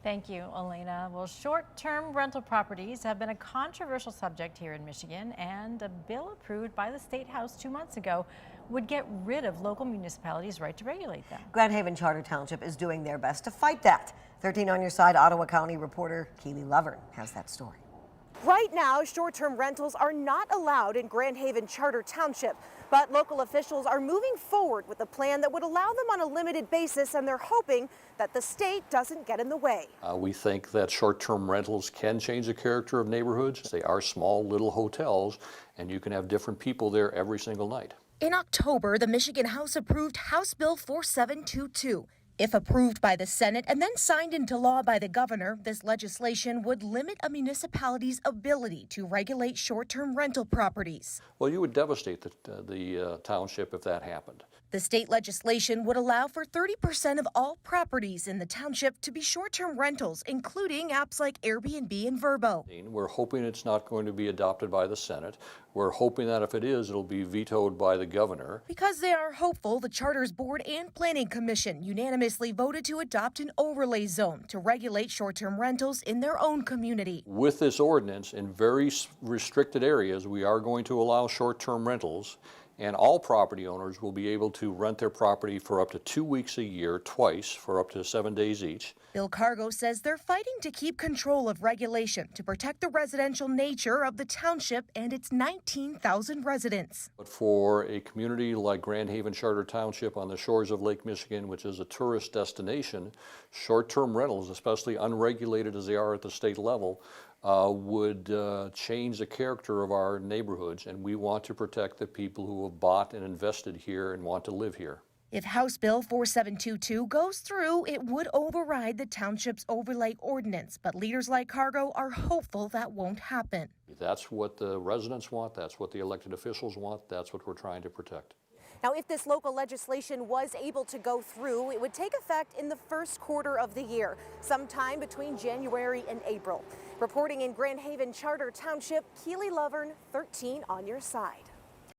Thank you, Elena. Well, short-term rental properties have been a controversial subject here in Michigan, and a bill approved by the State House 2 months ago would get rid of local municipalities' right to regulate them. Grand Haven Charter Township is doing their best to fight that. 13 on your side, Ottawa County reporter Keely Lovern has that story. Right now, short-term rentals are not allowed in Grand Haven Charter Township, but local officials are moving forward with a plan that would allow them on a limited basis, and they're hoping that the state doesn't get in the way. We think that short-term rentals can change the character of neighborhoods. They are small little hotels, and you can have different people there every single night. In October, the Michigan House approved House Bill 4722. If approved by the Senate and then signed into law by the governor, this legislation would limit a municipality's ability to regulate short-term rental properties. Well, you would devastate the township if that happened. The state legislation would allow for 30% of all properties in the township to be short-term rentals, including apps like Airbnb and Vrbo. We're hoping it's not going to be adopted by the Senate. We're hoping that if it is, it'll be vetoed by the governor. Because they are hopeful, the Charters Board and Planning Commission unanimously voted to adopt an overlay zone to regulate short-term rentals in their own community. With this ordinance, in very restricted areas, we are going to allow short-term rentals, and all property owners will be able to rent their property for up to 2 weeks a year, twice, for up to 7 days each. Bill Cargo says they're fighting to keep control of regulation to protect the residential nature of the township and its 19,000 residents. But for a community like Grand Haven Charter Township on the shores of Lake Michigan, which is a tourist destination, short-term rentals, especially unregulated as they are at the state level, would change the character of our neighborhoods, and we want to protect the people who have bought and invested here and want to live here. If House Bill 4722 goes through, it would override the township's overlay ordinance, but leaders like Cargo are hopeful that won't happen. That's what the residents want, that's what the elected officials want, that's what we're trying to protect. Now, if this local legislation was able to go through, it would take effect in the first quarter of the year, sometime between January and April. Reporting in Grand Haven Charter Township, Keely Lovern, 13 on your side.